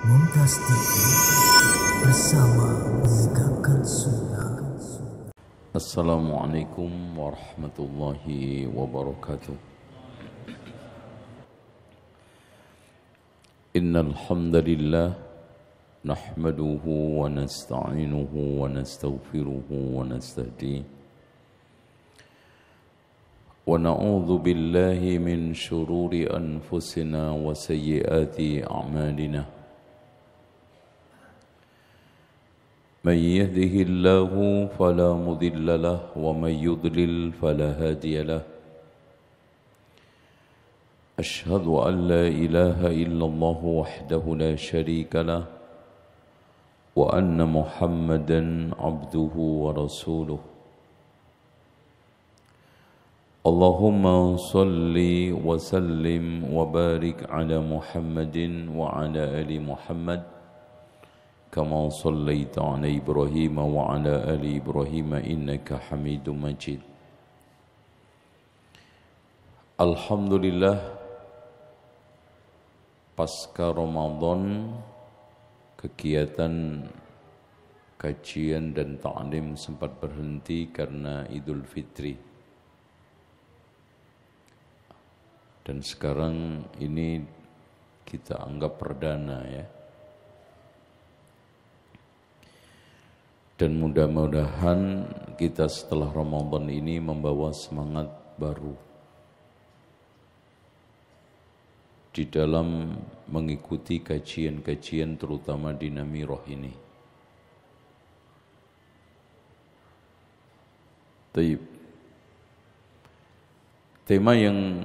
Mumtaz TV bersama menegakkan sunnah. Assalamualaikum warahmatullahi wabarakatuh. Innal hamdalillah nahmaduhu wa nasta'inuhu wa nastaghfiruhu wa nastahdiih wa na'udzu billahi min shururi anfusina wa sayyiati a'malina. من يهده الله فلا مضل له ومن يضلل فلا هادي له أشهد أن لا إله إلا الله وحده لا شريك له وأن محمدا عبده ورسوله اللهم صل وسلم وبارك على محمد وعلى آل محمد كما صليت على إبراهيم وعلى آل إبراهيم إنك حميد مجيد. Alhamdulillah, pasca Ramadan kegiatan kajian dan ta'lim sempat berhenti karena Idul Fitri. Dan sekarang ini kita anggap perdana ya. Dan mudah-mudahan kita setelah Ramadan ini membawa semangat baru di dalam mengikuti kajian-kajian terutama di Namiroh ini. Tema yang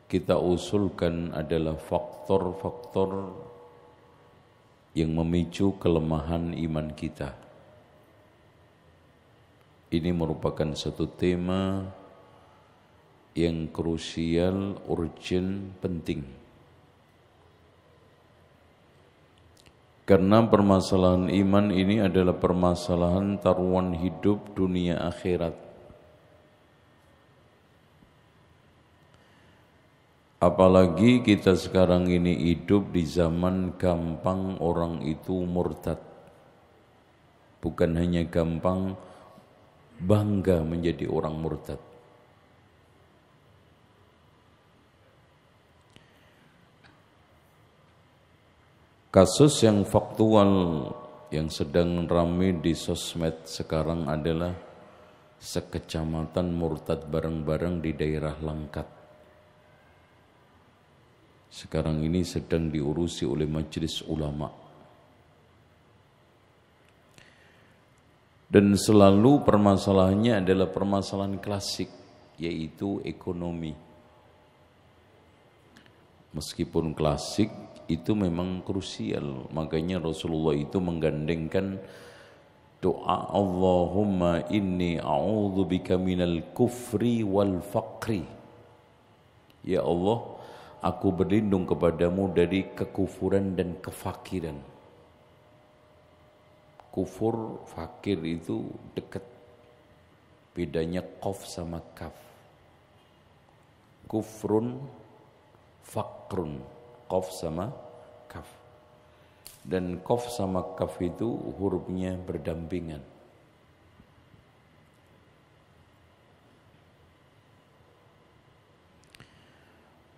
kita usulkan adalah faktor-faktor yang memicu kelemahan iman kita. Ini merupakan satu tema yang krusial, urgent, penting. Karena permasalahan iman ini adalah permasalahan taruhan hidup dunia akhirat. Apalagi kita sekarang ini hidup di zaman gampang orang itu murtad. Bukan hanya gampang bangga menjadi orang murtad. Kasus yang faktual yang sedang ramai di sosmed sekarang adalah sekecamatan murtad bareng-bareng di daerah Langkat. Sekarang ini sedang diurusi oleh majelis ulama. Dan selalu permasalahannya adalah permasalahan klasik, yaitu ekonomi. Meskipun klasik, itu memang krusial. Makanya Rasulullah itu menggandengkan doa Allahumma inni a'udzubika minal kufri wal faqri. Ya Allah, aku berlindung kepadamu dari kekufuran dan kefakiran. Kufur, fakir itu dekat. Bedanya qaf sama kaf. Kufrun, fakrun. Qaf sama kaf. Dan qaf sama kaf itu hurufnya berdampingan.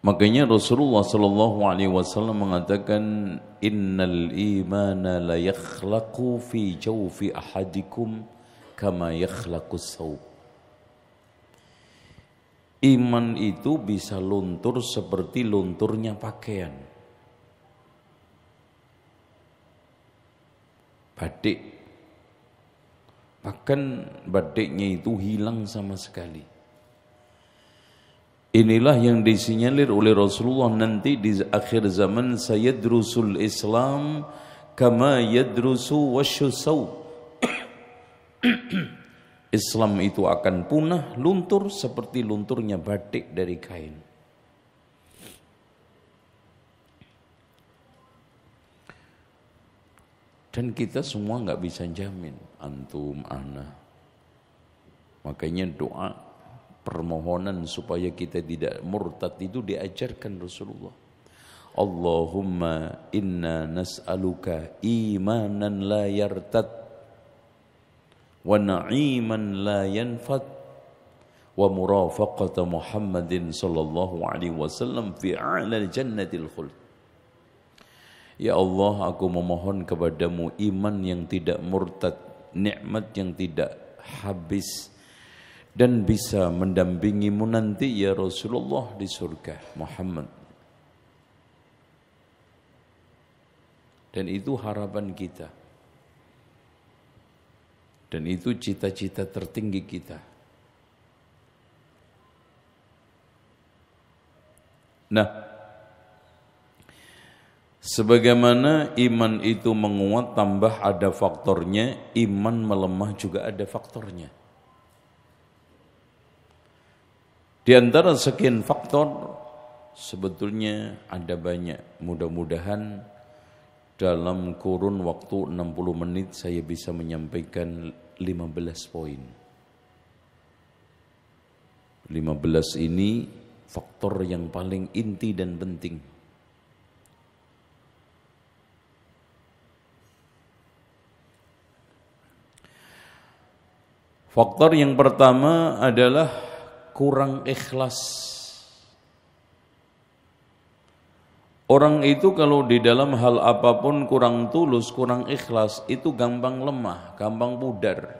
Makanya Rasulullah sallallahu alaihi wasallam mengatakan innal imana la yakhlaqu fi jawfi ahadikum kama yakhlaqus saub. Iman itu bisa luntur seperti lunturnya pakaian. Batik. Bahkan batiknya itu hilang sama sekali. Inilah yang disinyalir oleh Rasulullah nanti di akhir zaman, sayadrusul Islam kama yadrusu wasyusau. Islam itu akan punah, luntur seperti lunturnya batik dari kain. Dan kita semua nggak bisa jamin, antum, ana. Makanya doa permohonan supaya kita tidak murtad itu diajarkan Rasulullah. Allahumma inna nas'aluka imanan la yartad wa na'iman la yanfad wa murafaqata Muhammadin sallallahu alaihi wasallam fi a'lal jannatil khuld. Ya Allah, aku memohon kepadamu iman yang tidak murtad, nikmat yang tidak habis, dan bisa mendampingimu nanti ya Rasulullah di surga Muhammad. Dan itu harapan kita. Dan itu cita-cita tertinggi kita. Nah, sebagaimana iman itu menguat tambah ada faktornya, iman melemah juga ada faktornya. Di antara sekian faktor sebetulnya ada banyak. Mudah-mudahan dalam kurun waktu 60 menit saya bisa menyampaikan 15 poin. 15 ini faktor yang paling inti dan penting. Faktor yang pertama adalah kurang ikhlas. Orang itu kalau di dalam hal apapun kurang tulus, kurang ikhlas, itu gampang lemah, gampang pudar.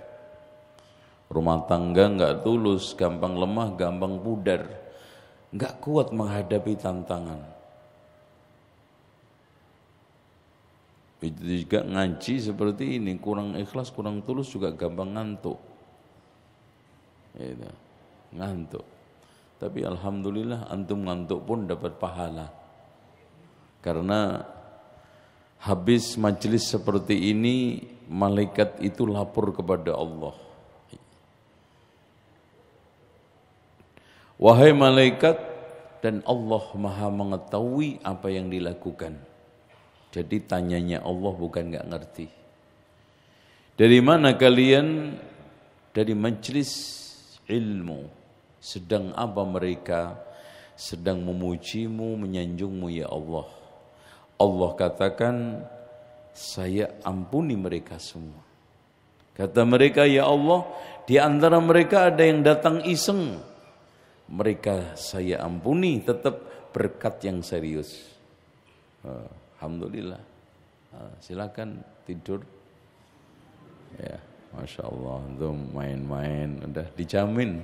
Rumah tangga enggak tulus, gampang lemah, gampang pudar. Enggak kuat menghadapi tantangan. Itu juga ngaji seperti ini, kurang ikhlas, kurang tulus juga gampang ngantuk. Gitu. Ngantuk. Tapi alhamdulillah antum ngantuk pun dapat pahala. Karena habis majelis seperti ini, malaikat itu lapor kepada Allah. Wahai malaikat, dan Allah maha mengetahui apa yang dilakukan. Jadi tanyanya Allah bukan enggak ngerti. Dari mana kalian? Dari majelis ilmu. Sedang apa mereka? Sedang memujimu, menyanjungmu ya Allah. Allah katakan, saya ampuni mereka semua. Kata mereka, ya Allah, di antara mereka ada yang datang iseng. Mereka saya ampuni, tetap berkat yang serius. Alhamdulillah. Silakan tidur. Ya, Masya Allah, itu main-main, udah dijamin.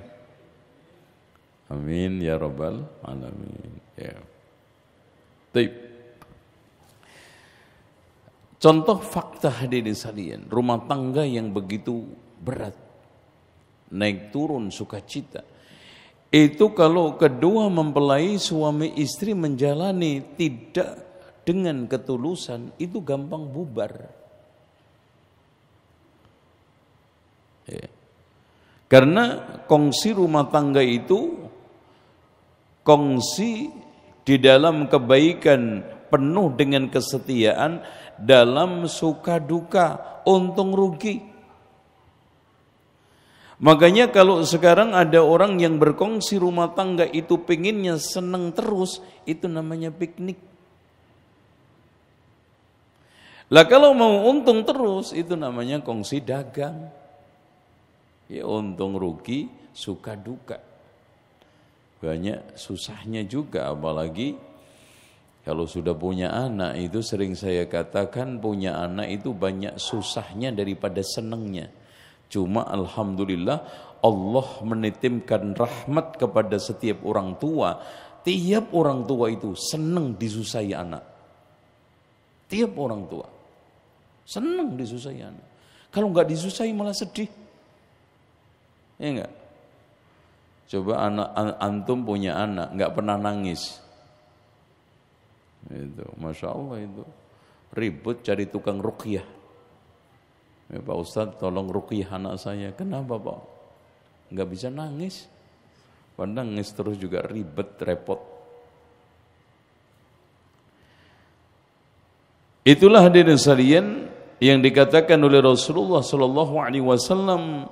Amin ya Rabbal Alamin. Ya. Baik. Contoh fakta hadirin sekalian, rumah tangga yang begitu berat, naik turun sukacita. Itu kalau kedua mempelai suami istri menjalani tidak dengan ketulusan, itu gampang bubar. Ya. Karena kongsi rumah tangga itu kongsi di dalam kebaikan penuh dengan kesetiaan, dalam suka duka, untung rugi. Makanya kalau sekarang ada orang yang berkongsi rumah tangga itu pengennya senang terus, itu namanya piknik. Lah kalau mau untung terus, itu namanya kongsi dagang. Ya untung rugi, suka duka. Banyak susahnya juga, apalagi kalau sudah punya anak, itu sering saya katakan punya anak itu banyak susahnya daripada senangnya. Cuma alhamdulillah Allah menitipkan rahmat kepada setiap orang tua. Tiap orang tua itu senang disusahi anak. Tiap orang tua senang disusahi anak. Kalau enggak disusahi malah sedih. Ya enggak? Coba anak antum punya anak enggak pernah nangis. Itu, Masya Allah itu ribut cari tukang ruqyah. Ya, Pak Ustadz tolong ruqyah anak saya. Kenapa Pak? Nggak bisa nangis. Padahal nangis terus juga ribet, repot. Itulah hadirin sekalian yang dikatakan oleh Rasulullah sallallahu alaihi wasallam,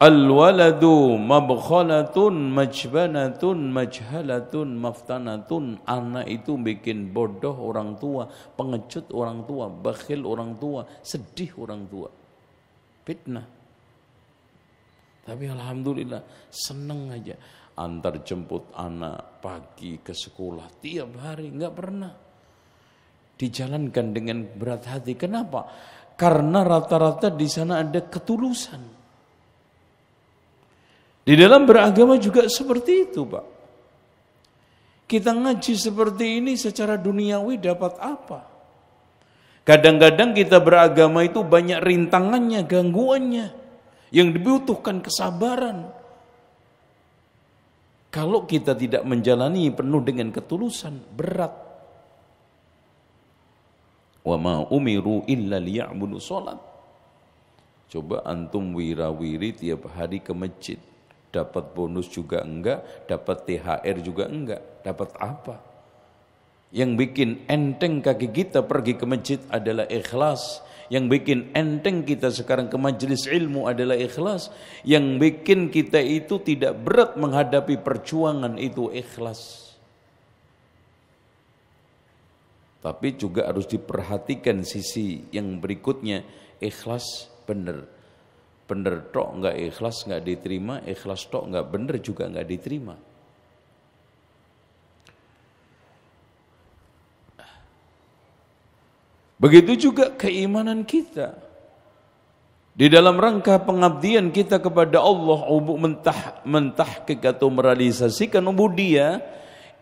Al-waladu mabkhalatun majbanatun majhalatun maftanatun. Anak itu bikin bodoh orang tua, pengecut orang tua, bakhil orang tua, sedih orang tua. Fitnah. Tapi alhamdulillah seneng aja. Antar jemput anak pagi ke sekolah tiap hari, enggak pernah dijalankan dengan berat hati. Kenapa? Karena rata-rata di sana ada ketulusan. Di dalam beragama juga seperti itu, Pak. Kita ngaji seperti ini secara duniawi dapat apa? Kadang-kadang kita beragama itu banyak rintangannya, gangguannya, yang dibutuhkan kesabaran. Kalau kita tidak menjalani penuh dengan ketulusan, berat. Wa ma umiru illa liya'budu sholat. Coba antum wirawiri tiap hari ke masjid. Dapat bonus juga enggak, dapat THR juga enggak, dapat apa? Yang bikin enteng kaki kita pergi ke masjid adalah ikhlas. Yang bikin enteng kita sekarang ke majelis ilmu adalah ikhlas. Yang bikin kita itu tidak berat menghadapi perjuangan itu ikhlas. Tapi juga harus diperhatikan sisi yang berikutnya, ikhlas benar. Bener tok enggak ikhlas enggak diterima, ikhlas tok enggak bener juga enggak diterima. Begitu juga keimanan kita. Di dalam rangka pengabdian kita kepada Allah, mentahqiq atau merealisasikan ubudiyah,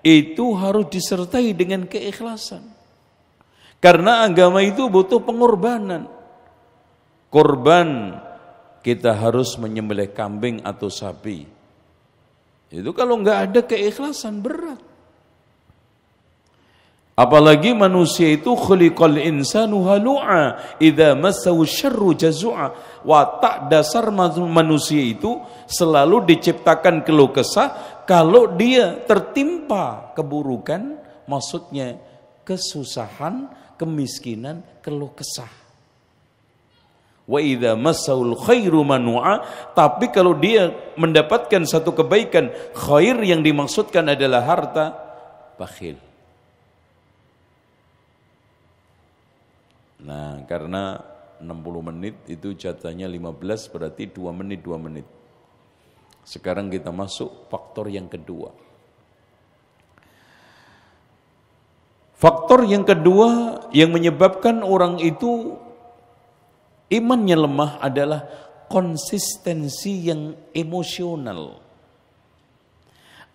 itu harus disertai dengan keikhlasan. Karena agama itu butuh pengorbanan. Korban kita harus menyembelih kambing atau sapi. Itu kalau enggak ada keikhlasan berat. Apalagi manusia itu khuliqal insanu halu'a idza massahu syarru jazua. Watak dasar manusia itu selalu diciptakan keluh kesah kalau dia tertimpa keburukan, maksudnya kesusahan, kemiskinan, keluh kesah. Wa idza massaul khairu manu'a, tapi kalau dia mendapatkan satu kebaikan, khair yang dimaksudkan adalah harta, bakhil. Nah, karena 60 menit itu jatahnya 15, berarti 2 menit. Sekarang kita masuk faktor yang kedua. Faktor yang kedua yang menyebabkan orang itu imannya lemah adalah konsistensi yang emosional.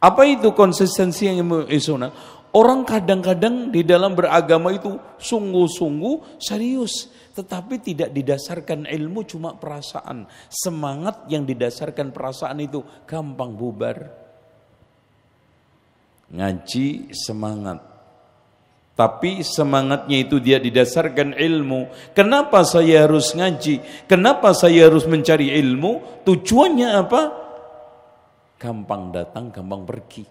Apa itu konsistensi yang emosional? Orang kadang-kadang di dalam beragama itu sungguh-sungguh serius, tetapi tidak didasarkan ilmu, cuma perasaan. Semangat yang didasarkan perasaan itu gampang bubar. Ngaji semangat, tapi semangatnya itu dia didasarkan ilmu. Kenapa saya harus ngaji? Kenapa saya harus mencari ilmu? Tujuannya apa? Gampang datang, gampang pergi.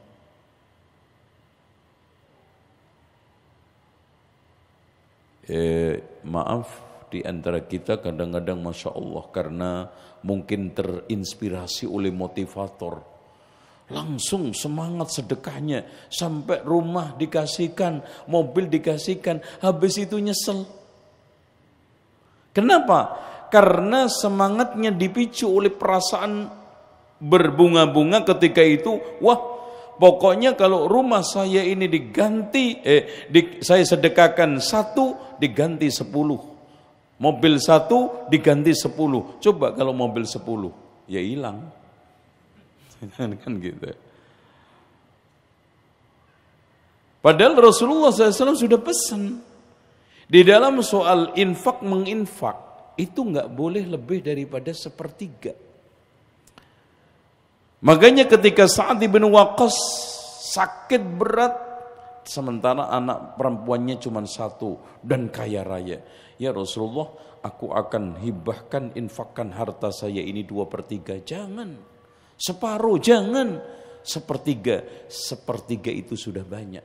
Maaf, di antara kita kadang-kadang Masya Allah, karena mungkin terinspirasi oleh motivator, langsung semangat sedekahnya, sampai rumah dikasihkan, mobil dikasihkan, habis itu nyesel. Kenapa? Karena semangatnya dipicu oleh perasaan berbunga-bunga ketika itu. Wah, pokoknya kalau rumah saya ini diganti, saya sedekahkan 1, diganti 10. Mobil 1 diganti 10. Coba kalau mobil 10, ya hilang. Kan gitu. Padahal Rasulullah SAW sudah pesan di dalam soal infak menginfak itu nggak boleh lebih daripada 1/3. Makanya ketika Sa'ad bin Waqqas sakit berat, sementara anak perempuannya cuma 1 dan kaya raya, ya Rasulullah, aku akan hibahkan, infakkan harta saya ini 2/3. Jangan, separuh, jangan 1/3. 1/3 itu sudah banyak.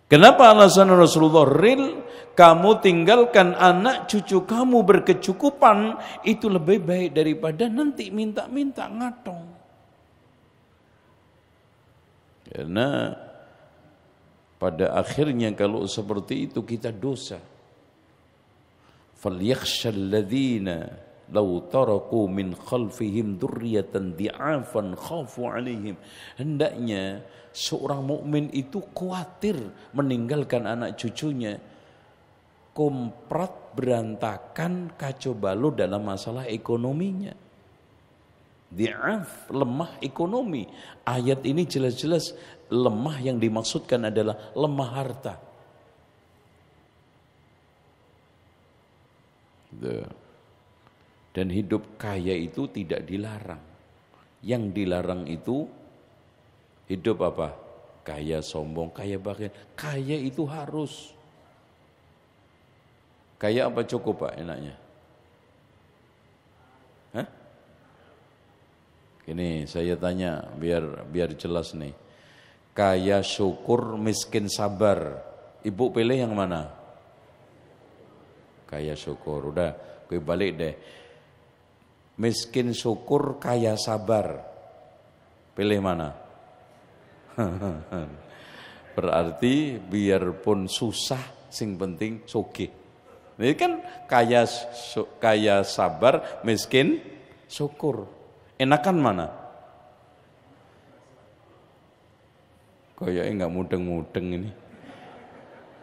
Kenapa alasan Rasulullah real? kamu tinggalkan anak cucu kamu berkecukupan, itu lebih baik daripada nanti minta-minta ngatong. Karena pada akhirnya kalau seperti itu kita dosa. فَلْيَخْشَ الَّذِينَ لَوْ تَرَكُوا مِنْ خَلْفِهِمْ ذُرِّيَّةً ضِعَافًا خَافُوا عَلَيْهِمْ. Hendaknya seorang mukmin itu khawatir meninggalkan anak cucunya komprat, berantakan, kacau balau dalam masalah ekonominya. Di'af, lemah ekonomi. Ayat ini jelas-jelas lemah yang dimaksudkan adalah lemah harta. Dan hidup kaya itu tidak dilarang. Yang dilarang itu hidup apa? Kaya sombong, kaya bakhil. Kaya itu harus. Kaya apa cukup Pak enaknya? Hah? Ini saya tanya biar jelas nih. Kaya syukur, miskin sabar. Ibu pilih yang mana? Kaya syukur. Udah, gue balik deh. Miskin syukur, kaya sabar. Pilih mana? Berarti biarpun susah, sing penting sugih. Ini kan kaya sabar, miskin syukur. Enakan mana? Kayaknya enggak mudeng-mudeng ini.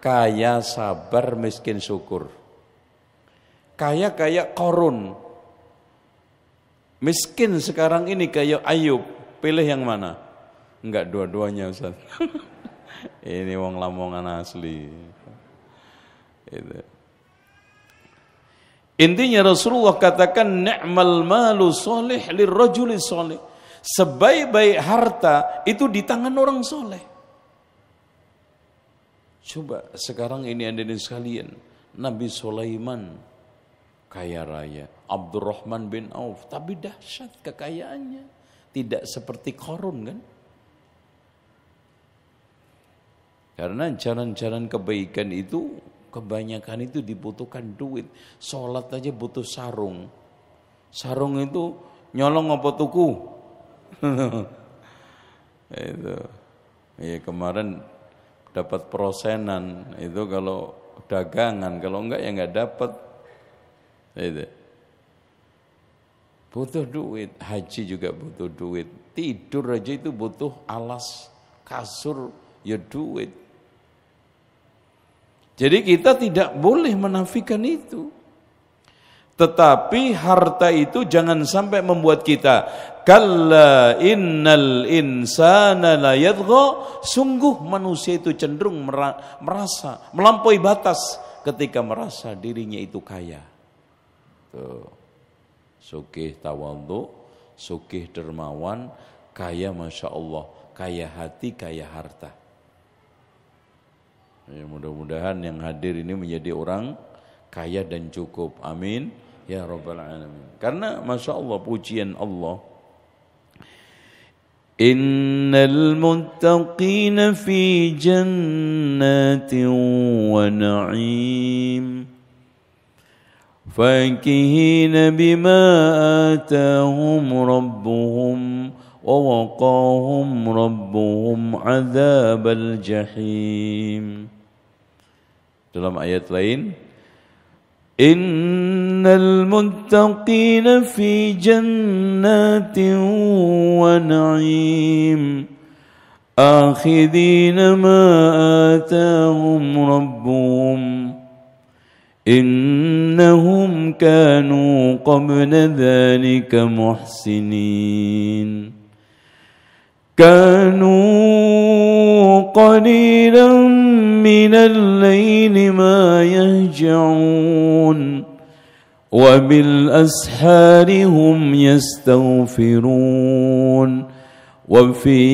Kaya sabar, miskin syukur. Kaya Korun. Miskin sekarang ini kayak Ayub. Pilih yang mana? Enggak dua-duanya Ustaz. Ini wong Lamongan asli. Itu. Intinya Rasulullah katakan ni'mal malu soleh lirrajuli soleh. Sebaik-baik harta itu di tangan orang soleh. Coba sekarang ini hadirin sekalian, Nabi Sulaiman kaya raya, Abdurrahman bin Auf, tapi dahsyat kekayaannya. Tidak seperti Qarun kan? Karena jalan-jalan kebaikan itu kebanyakan itu dibutuhkan duit. Sholat aja butuh sarung. Sarung itu nyolong apa tuku? Itu. Ya kemarin dapat prosenan itu kalau dagangan, kalau enggak ya enggak dapat. Itu. Butuh duit, haji juga butuh duit. Tidur aja itu butuh alas, kasur, ya duit. Jadi kita tidak boleh menafikan itu. Tetapi harta itu jangan sampai membuat kita kalla innal insana la yadgha, sungguh manusia itu cenderung merasa melampaui batas ketika merasa dirinya itu kaya. Tuh. Sugih tawadhu, sugih dermawan, kaya Masya Allah, kaya hati, kaya harta. Ya, mudah-mudahan yang hadir ini menjadi orang kaya dan cukup. Amin. Ya Rabbal Alamin. Karena Masya Allah, pujian Allah. Innal muttaqina fi jannatin wa na'im. Fakihina bima atahum rabbuhum. وَوَقَاهُمْ رَبُّهُمْ عَذَابَ الْجَحِيمِ. Dalam ayat lain, Innal muttaqina fi jannatin wa na'im akhidina ma atahum rabbuhum innahum kanu qabla dhalika muhsinin. كانوا قليلا من الليل ما يهجعون وبالأسحار هم يستغفرون وفي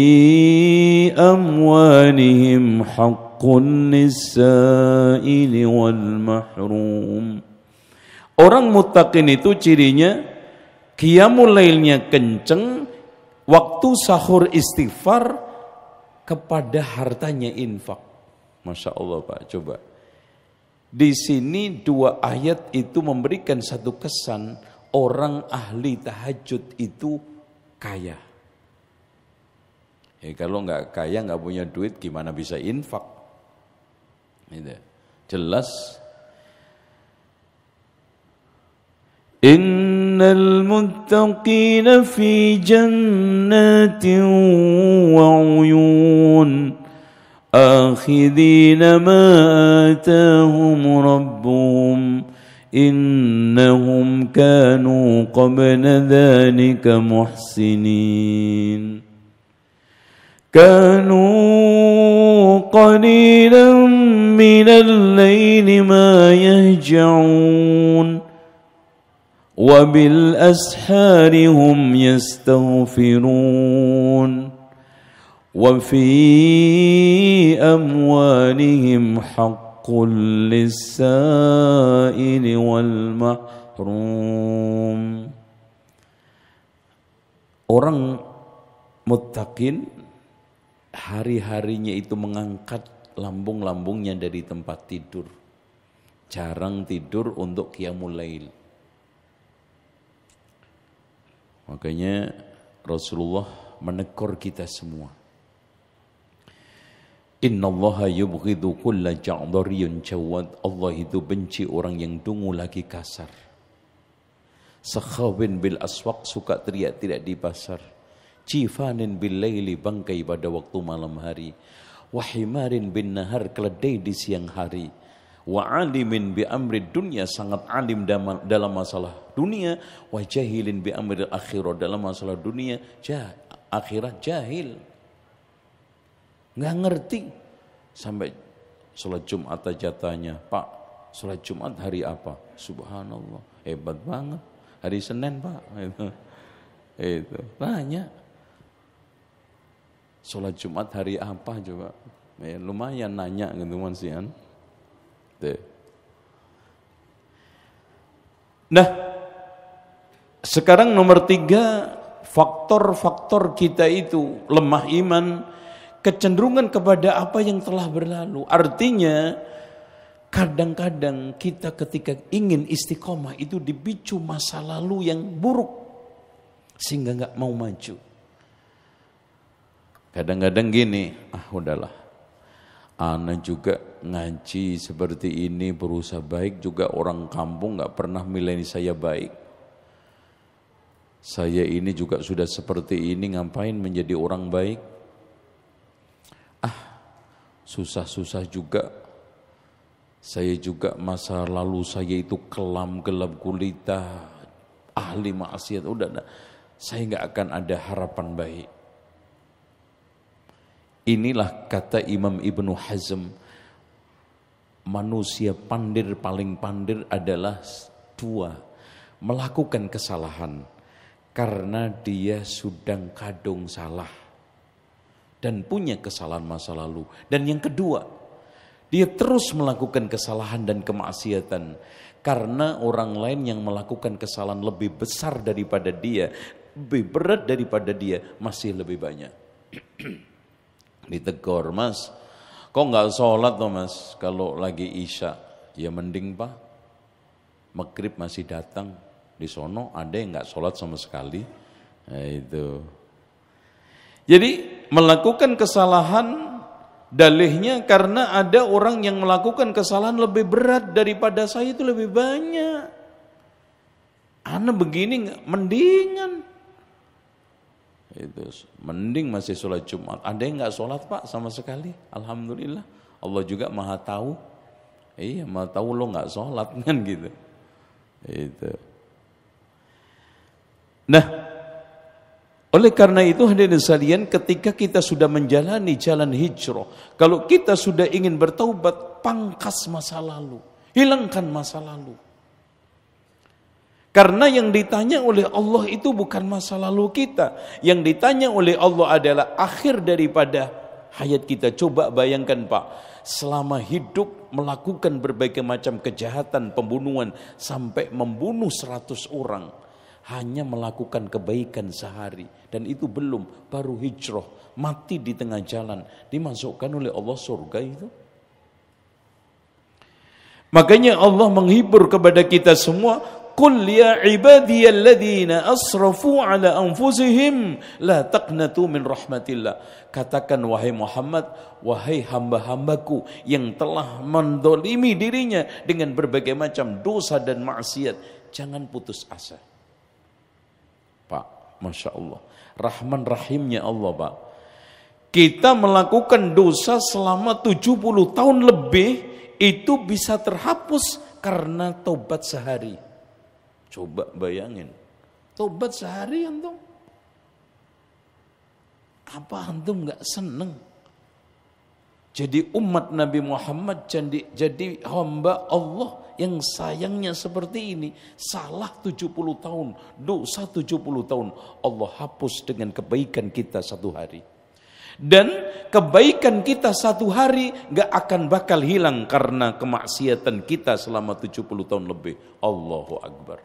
أموالهم حق للسائل والمحروم. Orang muttaqin itu cirinya qiyamul lailnya kenceng, waktu sahur istighfar, kepada hartanya infak. Masya Allah Pak, coba. Di sini dua ayat itu memberikan satu kesan, orang ahli tahajud itu kaya. Kalau nggak kaya, nggak punya duit, gimana bisa infak? Gitu. Jelas. Innal muttaqina fi jannatin wa uyun. آخذين ما آتاهم ربهم إنهم كانوا قبل ذلك محسنين كانوا قليلا من الليل ما يهجعون وبالأسحار هم يستغفرون وفي أموالهم حق للسائل والمحروم. Orang muttaqin hari-harinya itu mengangkat lambung-lambungnya dari tempat tidur. Jarang tidur untuk qiyamul lail. Makanya Rasulullah menegur kita semua. Innallaha yubghidu kulla ja'dhariyun jawad. Allah itu benci orang yang dungu lagi kasar. Sakhawin bil aswaq, suka teriak-teriak di pasar. Cifanin bil laili, bangkai pada waktu malam hari. Wahimarin bin nahar, keledai di siang hari. Wa alimin bi amri dunya, sangat alim dalam masalah dunia. Wa jahilin bi amri akhirah, dalam masalah dunia akhirat jahil. Nggak ngerti. Sampai sholat Jumat aja tanya, Pak, sholat Jumat hari apa? Subhanallah, hebat banget. Hari Senin, Pak. Itu tanya, sholat Jumat hari apa coba? Lumayan nanya gitu mansian. Nah, sekarang nomor 3, faktor-faktor kita itu lemah iman, kecenderungan kepada apa yang telah berlalu. Artinya kadang-kadang kita ketika ingin istiqomah itu dipicu masa lalu yang buruk sehingga nggak mau maju. Kadang-kadang gini, udahlah, ana juga ngaji seperti ini, berusaha baik, juga orang kampung nggak pernah mileni saya baik. Saya ini juga sudah seperti ini, ngapain menjadi orang baik? Susah-susah juga. Saya juga masa lalu saya itu kelam, gelap gulita, ahli maksiat. Udah, saya nggak akan ada harapan baik. Inilah kata Imam Ibnu Hazm, manusia pandir paling pandir adalah 2, melakukan kesalahan karena dia sudah kadung salah dan punya kesalahan masa lalu. Dan yang kedua, dia terus melakukan kesalahan dan kemaksiatan karena orang lain yang melakukan kesalahan lebih besar daripada dia, lebih berat daripada dia, masih lebih banyak. Ditegur, Mas, kok nggak sholat toh Mas kalau lagi isya? Ya mending Pak, maghrib masih datang, di sono ada yang nggak sholat sama sekali. Nah, itu. Jadi melakukan kesalahan dalihnya karena ada orang yang melakukan kesalahan lebih berat daripada saya, itu lebih banyak. Ana begini mendingan. Itu mending masih sholat Jumat. Ada yang nggak sholat Pak sama sekali. Alhamdulillah, Allah juga maha tahu. Iya, maha tahu lo nggak sholat kan gitu. Itu. Nah, oleh karena itu hadirin sekalian, ketika kita sudah menjalani jalan hijrah, kalau kita sudah ingin bertaubat, pangkas masa lalu, hilangkan masa lalu. Karena yang ditanya oleh Allah itu bukan masa lalu kita, yang ditanya oleh Allah adalah akhir daripada hayat kita. Coba bayangkan Pak, selama hidup melakukan berbagai macam kejahatan, pembunuhan, sampai membunuh 100 orang. Hanya melakukan kebaikan sehari, dan itu belum, baru hijrah, mati di tengah jalan, dimasukkan oleh Allah surga itu. Makanya Allah menghibur kepada kita semua, qul ya ibadiyalladzina asrafu ala anfusihim la taqnatu min rahmatillah. Katakan wahai Muhammad, wahai hamba-hambaku yang telah mendolimi dirinya dengan berbagai macam dosa dan maksiat, jangan putus asa. Pak, Masya Allah, Rahman Rahimnya Allah, Pak. Kita melakukan dosa selama 70 tahun lebih, itu bisa terhapus karena taubat sehari. Coba bayangin, taubat sehari antum. Apa antum gak seneng? Jadi umat Nabi Muhammad, jadi hamba Allah yang sayangnya seperti ini. Salah 70 tahun, dosa 70 tahun, Allah hapus dengan kebaikan kita satu hari. Dan kebaikan kita satu hari gak akan bakal hilang karena kemaksiatan kita selama 70 tahun lebih. Allahu Akbar.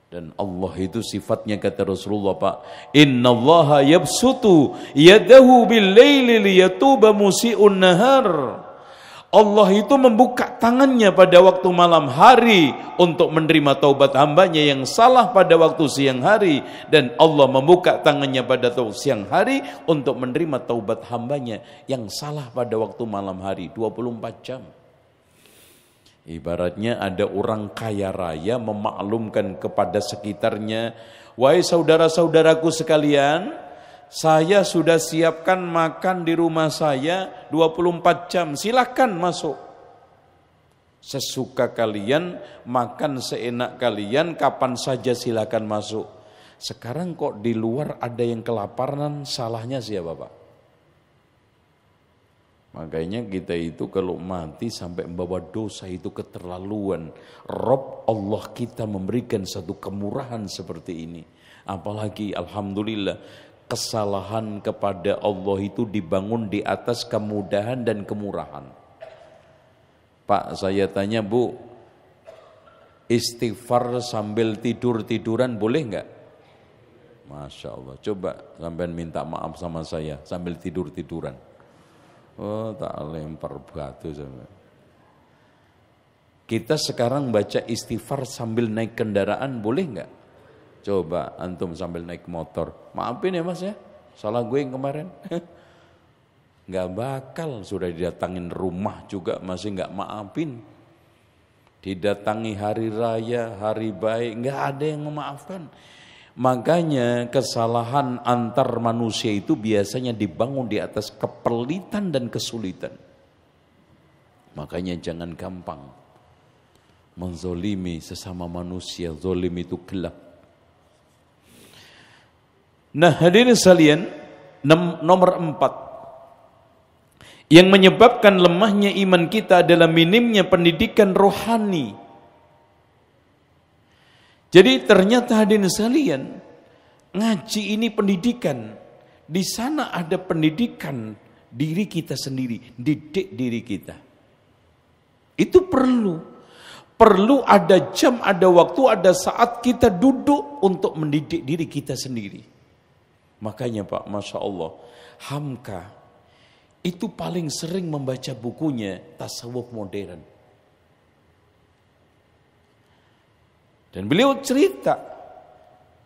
Dan Allah itu sifatnya, kata Rasulullah, Pak, innallaha yabsutu yadahu bil-laili liyatuba musii'un nahar. Allah itu membuka tangannya pada waktu malam hari untuk menerima taubat hambanya yang salah pada waktu siang hari. Dan Allah membuka tangannya pada siang hari untuk menerima taubat hambanya yang salah pada waktu malam hari, 24 jam. Ibaratnya ada orang kaya raya memaklumkan kepada sekitarnya, wahai saudara-saudaraku sekalian, saya sudah siapkan makan di rumah saya 24 jam, silakan masuk. Sesuka kalian, makan seenak kalian, kapan saja silakan masuk. Sekarang kok di luar ada yang kelaparan, salahnya siapa, Pak? Makanya kita itu kalau mati sampai membawa dosa itu keterlaluan. Rob Allah kita memberikan satu kemurahan seperti ini. Apalagi alhamdulillah, kesalahan kepada Allah itu dibangun di atas kemudahan dan kemurahan. Pak, saya tanya, Bu, istighfar sambil tidur-tiduran boleh enggak? Masya Allah, coba sampean minta maaf sama saya sambil tidur-tiduran. Oh, tak lempar batu sama. Kita sekarang baca istighfar sambil naik kendaraan boleh enggak? Coba antum sambil naik motor. Maafin ya Mas ya, salah gue yang kemarin. Enggak bakal, sudah didatangin rumah juga masih enggak maafin. Didatangi hari raya, hari baik, enggak ada yang memaafkan. Makanya kesalahan antar manusia itu biasanya dibangun di atas kepelitan dan kesulitan. Makanya jangan gampang menzolimi sesama manusia, zolim itu gelap. Nah hadirin sekalian, nomor 4 yang menyebabkan lemahnya iman kita adalah minimnya pendidikan rohani. Jadi ternyata hadirin sekalian, ngaji ini pendidikan. Di sana ada pendidikan diri kita sendiri, didik diri kita. Itu perlu ada jam, ada waktu, ada saat kita duduk untuk mendidik diri kita sendiri. Makanya Pak, Masya Allah, Hamka itu paling sering membaca bukunya Tasawuf Modern. Dan beliau cerita,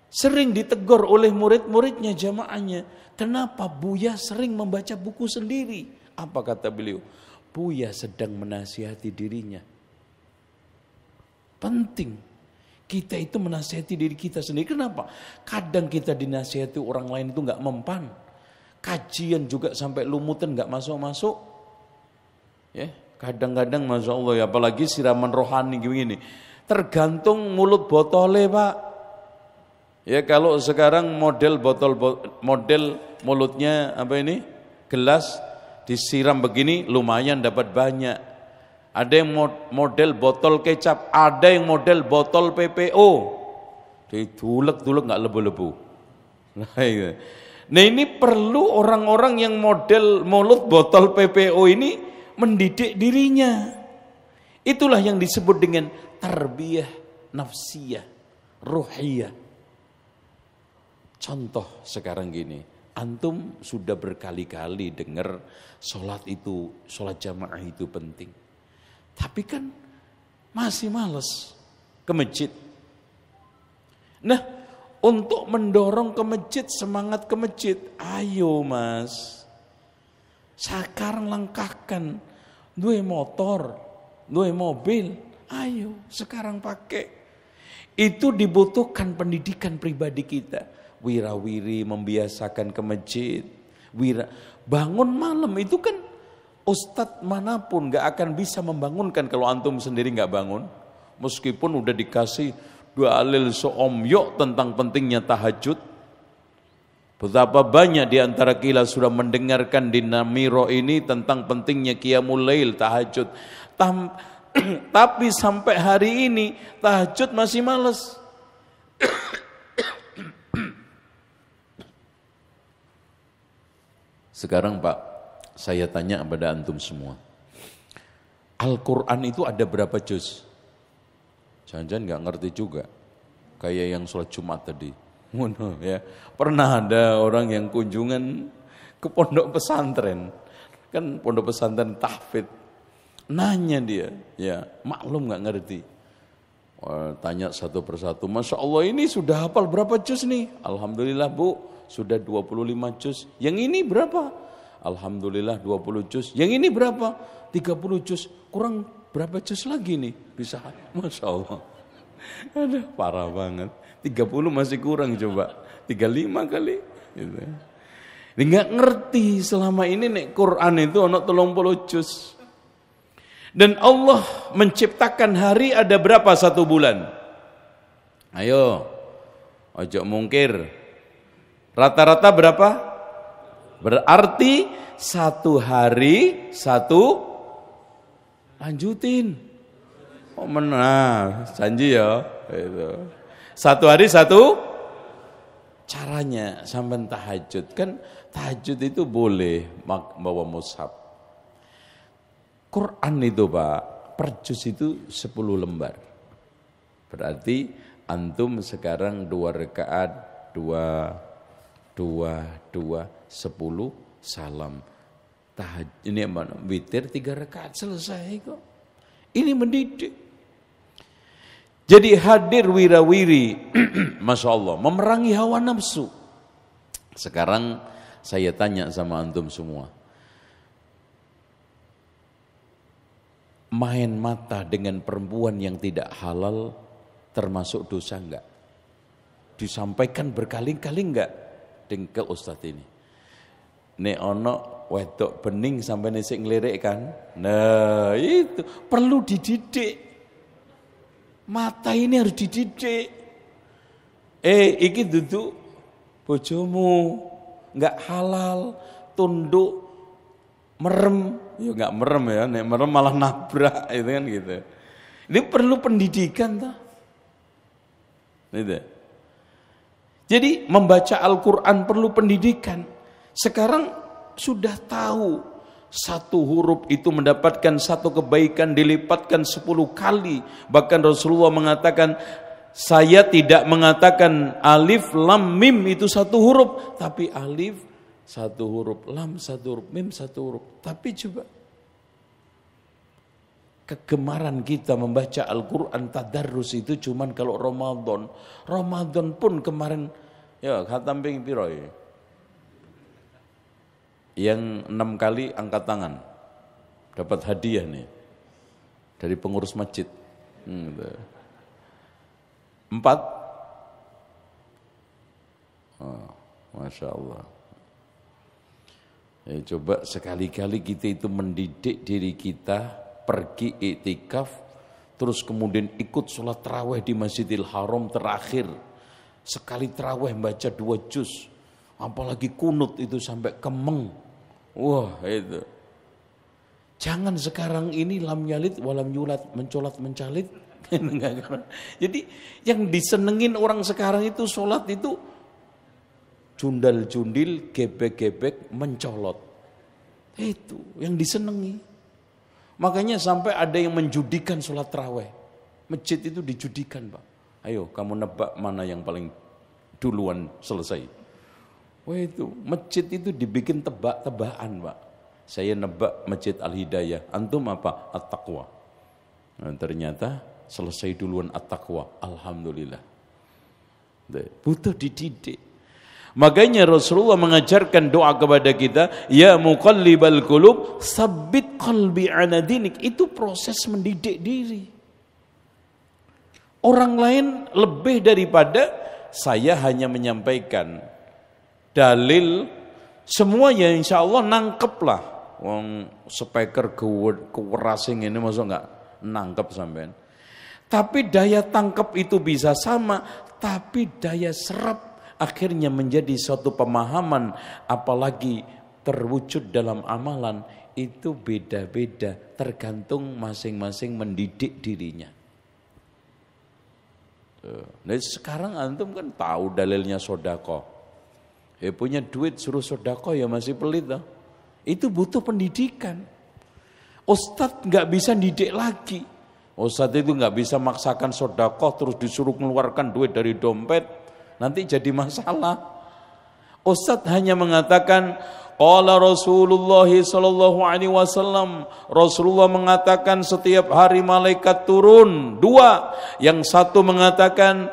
sering ditegur oleh murid-muridnya, jamaahnya. Kenapa Buya sering membaca buku sendiri? Apa kata beliau? Buya sedang menasihati dirinya. Penting kita itu menasihati diri kita sendiri. Kenapa? Kadang kita dinasihati orang lain itu gak mempan. Kajian juga sampai lumutan gak masuk-masuk. Ya, kadang-kadang Masya Allah ya, apalagi siraman rohani gini. Tergantung mulut botolnya Pak. Ya kalau sekarang model mulutnya apa ini? Gelas disiram begini lumayan dapat banyak. Ada yang model botol kecap, ada yang model botol PPO. Didulek-dulek enggak lebu-lebu. Nah ini perlu orang-orang yang model mulut botol PPO ini mendidik dirinya. Itulah yang disebut dengan tarbiyah nafsiyah, ruhiyah. Contoh sekarang gini, Antum sudah berkali-kali dengar sholat jamaah itu penting. Tapi kan masih males ke masjid. Nah, untuk mendorong ke masjid, semangat ke masjid, ayo mas. Sekarang langkahkan, duwe motor, duwe mobil, ayo sekarang pakai. Itu dibutuhkan pendidikan pribadi kita. Wirawiri membiasakan ke masjid. Bangun malam itu kan ustadz manapun gak akan bisa membangunkan kalau antum sendiri gak bangun. Meskipun udah dikasih dalil seomyok tentang pentingnya tahajud. Betapa banyak di antara kita sudah mendengarkan di Namiro ini tentang pentingnya qiyamul lail, tahajud. Tapi sampai hari ini tahajud masih malas. Sekarang Pak, saya tanya kepada antum semua. Al-Quran itu ada berapa juz? Jangan-jangan gak ngerti juga. Kayak yang sholat Jumat tadi. Ya. Pernah ada orang yang kunjungan ke pondok pesantren. Kan pondok pesantren tahfidz. Nanya dia, ya maklum gak ngerti. Tanya satu persatu, Masya Allah ini sudah hafal berapa juz nih? Alhamdulillah Bu, sudah 25 juz. Yang ini berapa? Alhamdulillah 20 juz. Yang ini berapa? 30 juz. Kurang berapa juz lagi nih? Bisa, Masya Allah. Aduh, parah banget. 30 masih kurang coba. 35 kali. Gitu. Dia nggak ngerti selama ini nek Quran itu ono 30 juz. Dan Allah menciptakan hari ada berapa satu bulan? Ayo, ojo mungkir. Rata-rata berapa? Berarti satu hari satu lanjutin. Oh menang, janji ya. Itu. Satu hari satu caranya sampai tahajud. Kan tahajud itu boleh bawa mushaf. Quran itu Pak, per juz itu 10 lembar. Berarti antum sekarang 2 rakaat, 10 salam. Ini mana? Witir 3 rakaat selesai kok. Ini mendidik. Jadi hadir wirawiri, Masya Allah, memerangi hawa nafsu. Sekarang saya tanya sama antum semua. Main mata dengan perempuan yang tidak halal termasuk dosa enggak? Disampaikan berkali-kali enggak ke Ustadz ini? Nek ono wedok bening sampai nesik ngelirik kan? Nah itu perlu dididik. Mata ini harus dididik. Iki duduk bojomu enggak halal, tunduk, merem, ya enggak merem ya, nek merem malah nabrak itu kan gitu. Ini perlu pendidikan toh. Gitu. Jadi membaca Al-Qur'an perlu pendidikan. Sekarang sudah tahu satu huruf itu mendapatkan satu kebaikan dilipatkan 10 kali. Bahkan Rasulullah mengatakan, saya tidak mengatakan alif lam mim itu satu huruf, tapi alif satu huruf, lam satu huruf, mim satu huruf. Tapi coba kegemaran kita membaca Al-Quran tadarrus itu cuman kalau Ramadan. Ramadan pun kemarin ya khatam ping piro ya? Yang 6 kali angkat tangan dapat hadiah nih dari pengurus masjid. 4. Oh, Masya Allah. Ya, coba sekali-kali kita itu mendidik diri kita pergi iktikaf, terus kemudian ikut sholat tarawih di Masjidil Haram terakhir. Sekali tarawih baca 2 juz, apalagi kunut itu sampai kemeng. Wah itu. Jangan sekarang ini lam yalid walam yulad, mencolat mencalit. Jadi yang disenengin orang sekarang itu sholat itu jundal-jundil, gebek-gebek, mencolot. Itu yang disenangi. Makanya sampai ada yang menjudikan sholat tarawih. Masjid itu dijudikan Pak. Ayo kamu nebak mana yang paling duluan selesai. Wah itu, masjid itu dibikin tebak-tebakan Pak. Saya nebak Masjid Al-Hidayah, antum apa? At-Taqwa. Nah, ternyata selesai duluan At-Taqwa, alhamdulillah. Butuh dididik. Makanya Rasulullah mengajarkan doa kepada kita, ya muqallibal qulub, sabbit qalbi ala dinik. Itu proses mendidik diri. Orang lain lebih daripada saya hanya menyampaikan dalil, semuanya insya Allah nangkep lah. Wong speaker kewerasing ini masuk nggak nangkep sampean. Tapi daya tangkap itu bisa sama, tapi daya serap akhirnya menjadi suatu pemahaman, apalagi terwujud dalam amalan, itu beda-beda tergantung masing-masing mendidik dirinya. Nah sekarang antum kan tahu dalilnya sodako. Punya duit suruh sodako ya masih pelit loh. Itu butuh pendidikan. Ustadz nggak bisa didik lagi. Ustadz itu nggak bisa maksakan sodako terus disuruh mengeluarkan duit dari dompet. Nanti jadi masalah. Ustadz hanya mengatakan, qala Rasulullah sallallahu alaihi wasallam, Rasulullah mengatakan setiap hari malaikat turun dua. Yang satu mengatakan,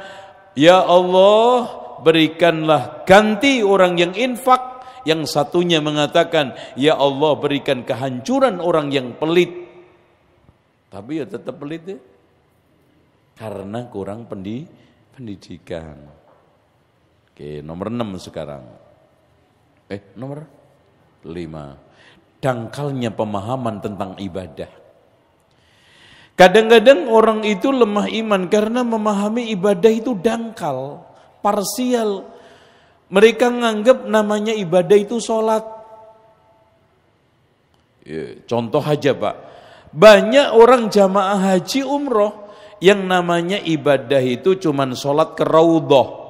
ya Allah berikanlah ganti orang yang infak. Yang satunya mengatakan, ya Allah berikan kehancuran orang yang pelit. Tapi ya tetap pelit ya. Karena kurang pendidikan. Oke, nomor 6 sekarang. Nomor 5. Dangkalnya pemahaman tentang ibadah. Kadang-kadang orang itu lemah iman karena memahami ibadah itu dangkal, parsial. Mereka menganggap namanya ibadah itu sholat. Contoh aja Pak, banyak orang jamaah haji umroh yang namanya ibadah itu cuman sholat ke raudhah.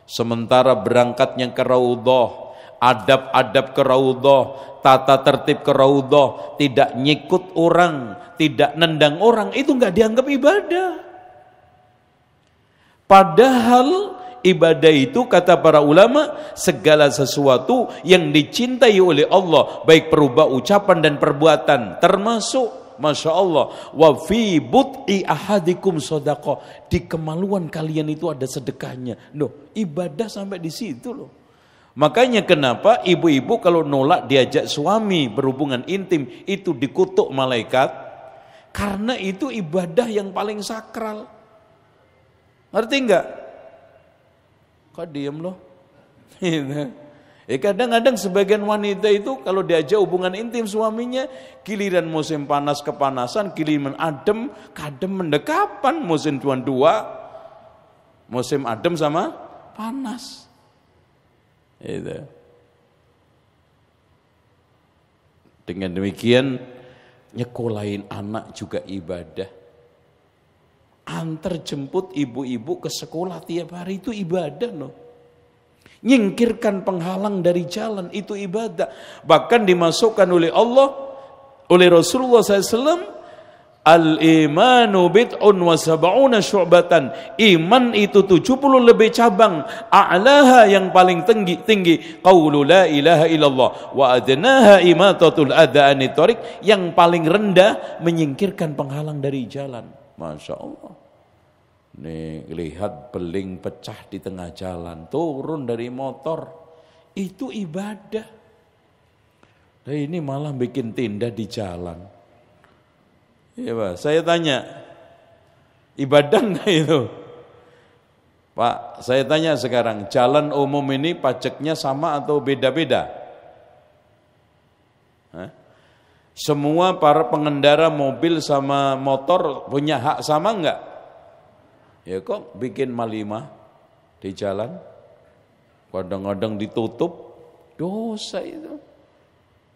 Sementara berangkatnya ke raudhah, adab-adab ke raudhah, tata tertib ke raudhah, tidak nyikut orang, tidak nendang orang, itu nggak dianggap ibadah. Padahal ibadah itu kata para ulama segala sesuatu yang dicintai oleh Allah, baik perubah ucapan dan perbuatan, termasuk Masya Allah, wa fi but'i ahadikum sodaqah, di kemaluan kalian itu ada sedekahnya. Loh, ibadah sampai di situ loh. Makanya kenapa ibu-ibu kalau nolak diajak suami berhubungan intim itu dikutuk malaikat, karena itu ibadah yang paling sakral. Ngerti enggak? Kok diem loh? Kadang-kadang sebagian wanita itu kalau diajak hubungan intim suaminya, giliran musim panas kepanasan, giliran adem kadem mendekapan, musim tuan dua, musim adem sama panas. Itu. Dengan demikian nyekolahin anak juga ibadah. Antar jemput ibu-ibu ke sekolah tiap hari itu ibadah loh. Nyingkirkan penghalang dari jalan itu ibadah. Bahkan dimasukkan oleh Allah, oleh Rasulullah SAW, al-imanu bid'un wa sab'una syu'batan. Iman itu 70 lebih cabang. A'laha yang paling tinggi qaulu la ilaha illallah wa adnaha imatatul adha anit thariq, yang paling rendah menyingkirkan penghalang dari jalan. Masya Allah. Nih lihat beling pecah di tengah jalan, turun dari motor, itu ibadah. Nah ini malah bikin tindak di jalan. Iya Pak, saya tanya, ibadah enggak itu? Pak, saya tanya sekarang, jalan umum ini pajaknya sama atau beda-beda? Semua para pengendara mobil sama motor punya hak sama enggak? Ya kok bikin malimah di jalan, kadang-kadang ditutup, dosa itu.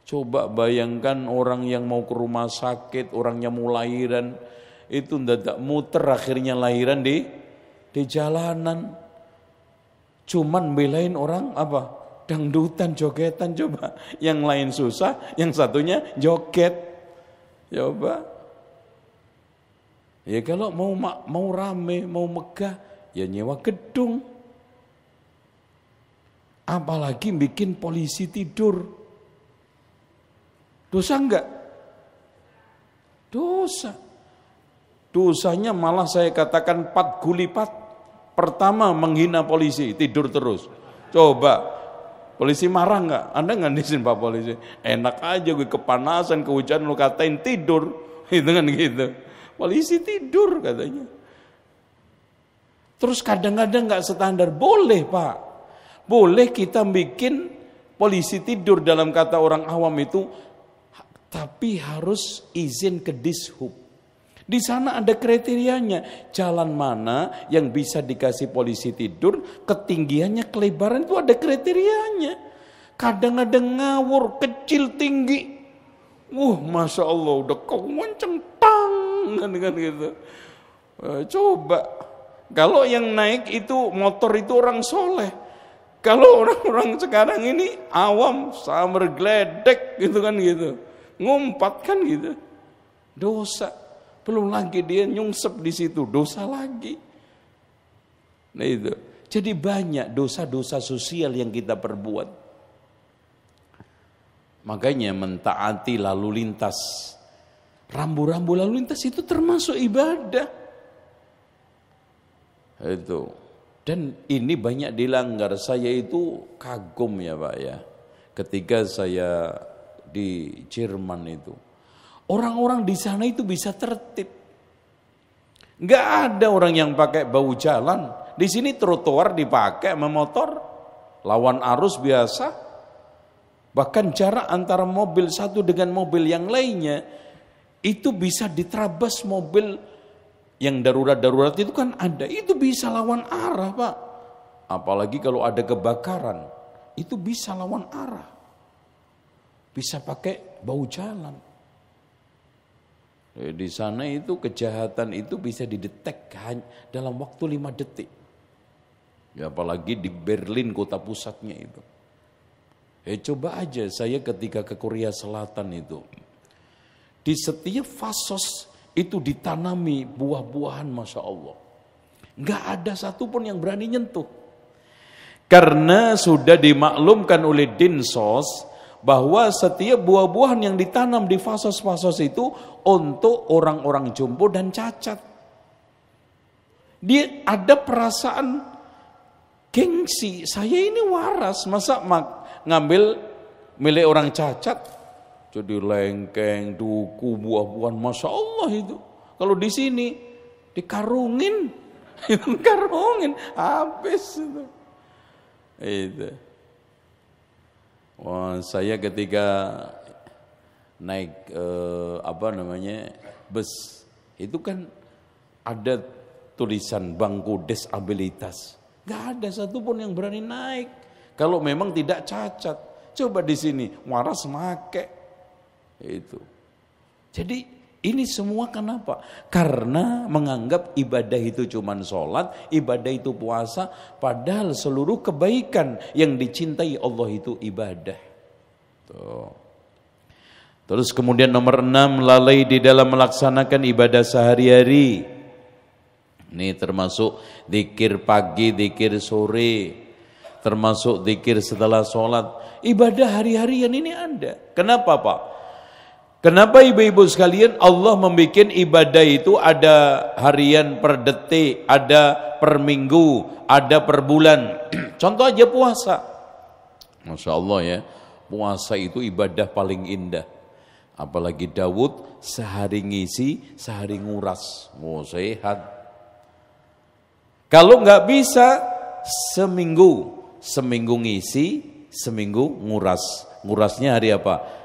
Coba bayangkan orang yang mau ke rumah sakit, orangnya mau lahiran, itu mendadak muter akhirnya lahiran di jalanan. Cuman belain orang apa? Dangdutan, jogetan coba. Yang lain susah, yang satunya joget. Coba. Ya kalau mau rame, mau megah, ya nyewa gedung. Apalagi bikin polisi tidur. Dosa enggak? Dosa. Dosanya malah saya katakan 4 gulipat. Pertama menghina polisi, tidur terus. Coba, polisi marah enggak? Anda nggak disin Pak polisi? Enak aja gue kepanasan, kehujanan lu katain tidur. Itu kan gitu. Polisi tidur katanya. Terus kadang-kadang nggak standar. Boleh Pak. Boleh kita bikin polisi tidur dalam kata orang awam itu, tapi harus izin ke Dishub. Di sana ada kriterianya. Jalan mana yang bisa dikasih polisi tidur, ketinggiannya, kelebaran itu ada kriterianya. Kadang-kadang ngawur, kecil, tinggi. Masya Allah, udah kau mencentang kan gitu. Coba, kalau yang naik itu motor itu orang soleh. Kalau orang-orang sekarang ini awam, samar gledek gitu kan gitu. Ngumpat kan gitu. Dosa. Belum lagi dia nyungsep di situ, dosa lagi. Nah itu. Jadi banyak dosa-dosa sosial yang kita perbuat. Makanya mentaati lalu lintas. Rambu-rambu lalu lintas itu termasuk ibadah. Itu. Dan ini banyak dilanggar. Saya itu kagum ya Pak ya. Ketika saya di Jerman itu. Orang-orang di sana itu bisa tertib. Enggak ada orang yang pakai bau jalan. Di sini trotoar dipakai sama motor. Lawan arus biasa. Bahkan jarak antara mobil satu dengan mobil yang lainnya. Itu bisa diterabas mobil yang darurat-darurat itu kan ada. Itu bisa lawan arah Pak. Apalagi kalau ada kebakaran. Itu bisa lawan arah. Bisa pakai bau jalan. Di sana itu kejahatan itu bisa didetek dalam waktu 5 detik. Ya, apalagi di Berlin kota pusatnya itu. Coba aja saya ketika ke Korea Selatan itu. Di setiap fasos itu ditanami buah-buahan Masya Allah. Nggak ada satupun yang berani nyentuh. Karena sudah dimaklumkan oleh Dinsos bahwa setiap buah-buahan yang ditanam di fasos-fasos itu untuk orang-orang jompo dan cacat. Dia ada perasaan gengsi, saya ini waras, masa ngambil milik orang cacat. Jadi lengkeng, duku, buah-buahan, Masya Allah itu. Kalau di sini dikarungin, karungin, habis itu. Wah, saya ketika naik bus itu kan ada tulisan bangku disabilitas. Gak ada satupun yang berani naik kalau memang tidak cacat. Coba di sini waras make itu. Jadi ini semua kenapa? Karena menganggap ibadah itu cuman sholat, ibadah itu puasa, padahal seluruh kebaikan yang dicintai Allah itu ibadah. Tuh. Terus kemudian nomor 6, lalai di dalam melaksanakan ibadah sehari-hari. Ini termasuk zikir pagi, zikir sore, termasuk zikir setelah sholat. Ibadah hari-harian ini ada. Kenapa Pak? Kenapa ibu-ibu sekalian Allah membuat ibadah itu ada harian per detik, ada per minggu, ada per bulan. Contoh aja puasa. Masya Allah ya, puasa itu ibadah paling indah. Apalagi Daud sehari ngisi, sehari nguras. Sehat. Kalau nggak bisa seminggu ngisi, seminggu nguras. Ngurasnya hari apa?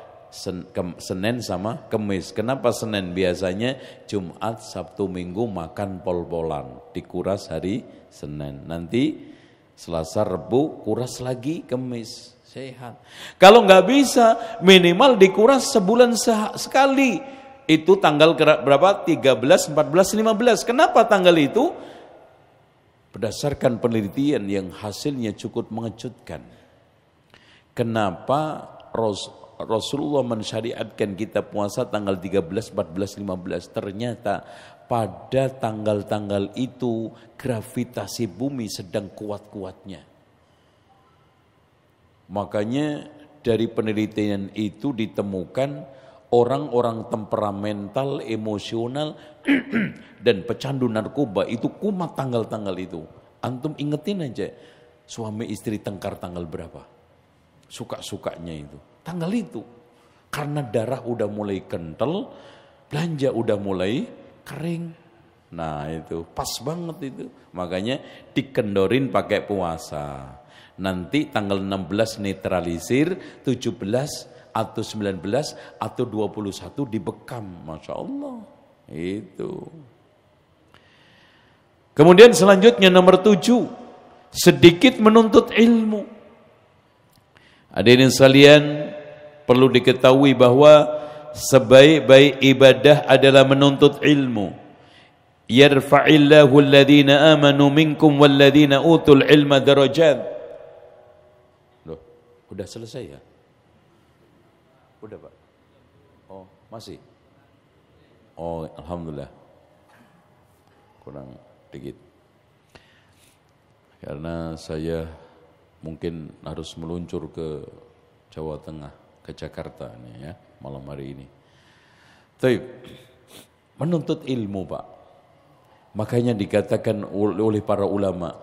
Senin sama Kemis. Kenapa Senin? Biasanya Jumat, Sabtu, Minggu makan pol-polan, dikuras hari Senin. Nanti Selasa, Rebu kuras lagi, Kemis. Sehat. Kalau nggak bisa, minimal dikuras sebulan sekali. Itu tanggal berapa? 13, 14, 15. Kenapa tanggal itu? Berdasarkan penelitian yang hasilnya cukup mengejutkan. Kenapa Rasulullah mensyariatkan kita puasa tanggal 13, 14, 15. Ternyata pada tanggal-tanggal itu gravitasi bumi sedang kuat-kuatnya. Makanya dari penelitian itu ditemukan orang-orang temperamental, emosional, dan pecandu narkoba itu kumat tanggal-tanggal itu. Antum ingetin aja, suami istri tengkar tanggal berapa? Suka-sukanya itu. Tanggal itu. Karena darah udah mulai kental, belanja udah mulai kering. Nah itu pas banget itu. Makanya dikendorin pakai puasa. Nanti tanggal 16 netralisir, 17 atau 19 atau 21 dibekam. Masya Allah. Itu. Kemudian selanjutnya nomor 7. Sedikit menuntut ilmu. Hadirin sekalian, perlu diketahui bahwa sebaik-baik ibadah adalah menuntut ilmu. Yarfa'illahu alladhina amanu minkum walladhina utul ilma darajat. Loh, udah selesai ya? Udah Pak? Oh, masih? Oh, alhamdulillah. Kurang dikit. Karena saya mungkin harus meluncur ke Jawa Tengah, ke Jakarta nih ya, malam hari ini. Baik. Menuntut ilmu, Pak. Makanya dikatakan oleh para ulama,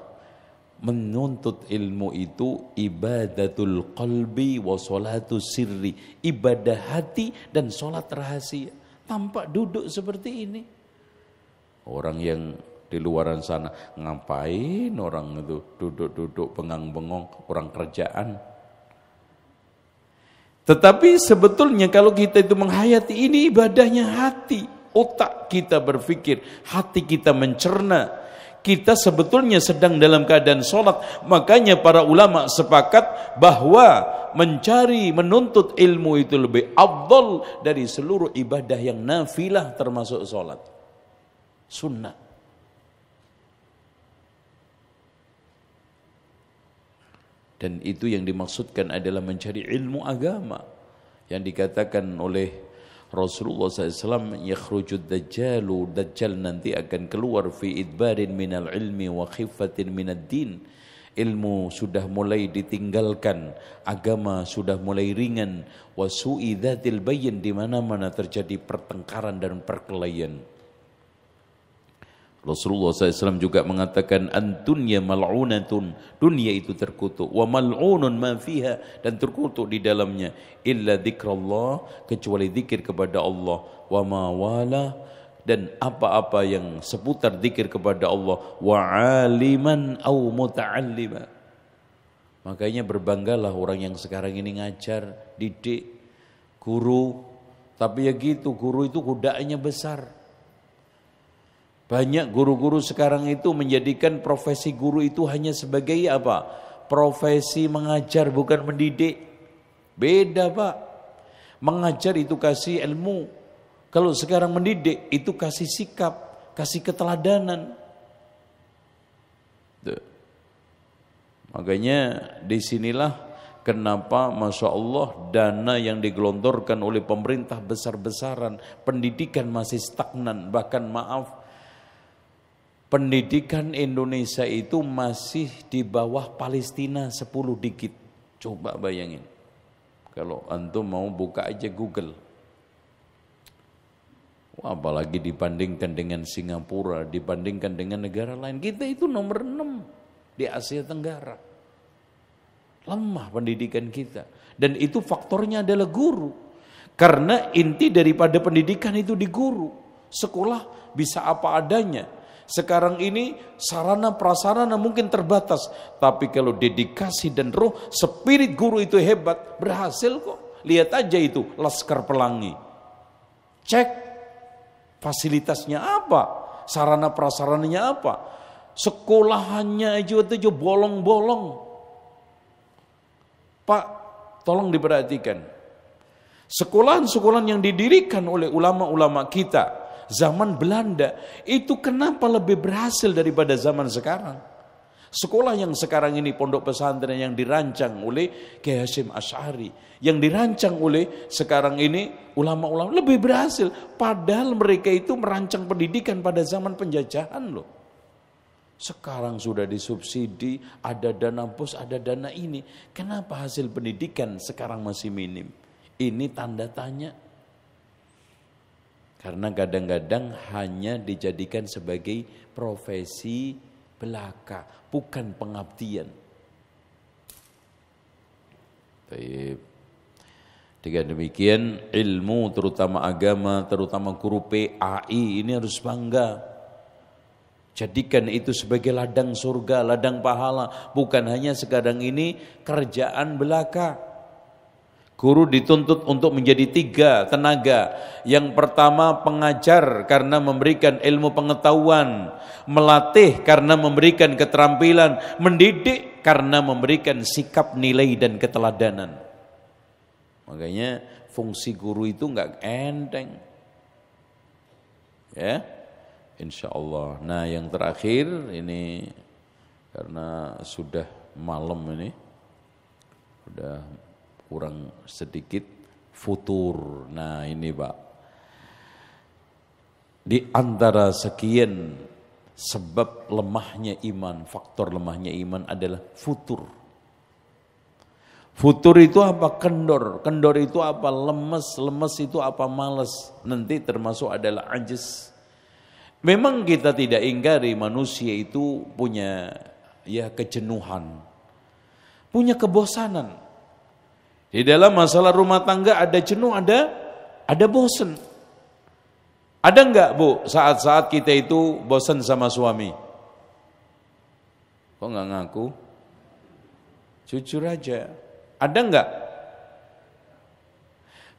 menuntut ilmu itu ibadatul qalbi wa sholatus sirri, ibadah hati dan sholat rahasia. Tampak duduk seperti ini. Orang yang di luaran sana, ngapain orang itu duduk-duduk bengang-bengong, kurang kerjaan. Tetapi sebetulnya kalau kita itu menghayati, ini ibadahnya hati. Otak kita berpikir, hati kita mencerna. Kita sebetulnya sedang dalam keadaan sholat. Makanya para ulama sepakat bahwa menuntut ilmu itu lebih afdal dari seluruh ibadah yang nafilah termasuk sholat. Sunnah. Dan itu yang dimaksudkan adalah mencari ilmu agama. Yang dikatakan oleh Rasulullah SAW, yakhrujud dajjalu, dajjal nanti akan keluar fi idbarin minal ilmi wa khifatin minad din. Ilmu sudah mulai ditinggalkan, agama sudah mulai ringan, wa su'i dzatil bayyin, di mana-mana terjadi pertengkaran dan perkelahian. Rasulullah SAW juga mengatakan, antunya mal'unatun, dunia itu terkutuk, wa mal'unun ma fiha, dan terkutuk di dalamnya, illa dzikrullah, kecuali zikir kepada Allah, wa ma wala, dan apa-apa yang seputar zikir kepada Allah, wa aliman au muta'allima. Makanya berbanggalah orang yang sekarang ini ngajar, didik, guru, tapi ya gitu, guru itu kudanya besar. Banyak guru-guru sekarang itu menjadikan profesi guru itu hanya sebagai apa? Profesi mengajar, bukan mendidik. Beda, Pak. Mengajar itu kasih ilmu. Kalau sekarang mendidik itu kasih sikap, kasih keteladanan. Tuh. Makanya disinilah kenapa Masya Allah dana yang digelontorkan oleh pemerintah besar-besaran, pendidikan masih stagnan, bahkan maaf, pendidikan Indonesia itu masih di bawah Palestina 10 dikit. Coba bayangin. Kalau antum mau buka aja Google. Apalagi dibandingkan dengan Singapura, dibandingkan dengan negara lain. Kita itu nomor 6 di Asia Tenggara. Lemah pendidikan kita. Dan itu faktornya adalah guru. Karena inti daripada pendidikan itu di guru. Sekolah bisa apa adanya. Sekarang ini sarana prasarana mungkin terbatas, tapi kalau dedikasi dan roh, spirit guru itu hebat, berhasil kok. Lihat aja itu Laskar Pelangi. Cek fasilitasnya apa, sarana prasarananya apa. Sekolahannya aja itu bolong-bolong. Pak, tolong diperhatikan. Sekolahan-sekolahan yang didirikan oleh ulama-ulama kita zaman Belanda itu kenapa lebih berhasil daripada zaman sekarang? Sekolah yang sekarang ini pondok pesantren yang dirancang oleh Kiai Hasyim Asy'ari, yang dirancang oleh sekarang ini ulama-ulama lebih berhasil, padahal mereka itu merancang pendidikan pada zaman penjajahan loh. Sekarang sudah disubsidi, ada dana bos, ada dana ini. Kenapa hasil pendidikan sekarang masih minim? Ini tanda tanya. Karena kadang-kadang hanya dijadikan sebagai profesi belaka, bukan pengabdian. Baik. Dengan demikian ilmu terutama agama, terutama guru PAI ini harus bangga. Jadikan itu sebagai ladang surga, ladang pahala, bukan hanya sekarang ini kerjaan belaka. Guru dituntut untuk menjadi 3 tenaga. Yang pertama pengajar karena memberikan ilmu pengetahuan, melatih karena memberikan keterampilan, mendidik karena memberikan sikap nilai dan keteladanan. Makanya fungsi guru itu enggak enteng. Ya. Insyaallah. Nah, yang terakhir ini karena sudah malam ini, sudah kurang sedikit futur. Nah, ini Pak, di antara sekian sebab lemahnya iman, faktor lemahnya iman adalah futur. Futur itu apa? Kendor. Kendor itu apa? Lemes. Lemes itu apa? Malas. Nanti termasuk adalah ajis. Memang kita tidak ingkari manusia itu punya kejenuhan, punya kebosanan. Di dalam masalah rumah tangga ada jenuh, ada bosan. Ada enggak Bu saat-saat kita itu bosan sama suami? Kok enggak ngaku? Jujur aja. Ada enggak?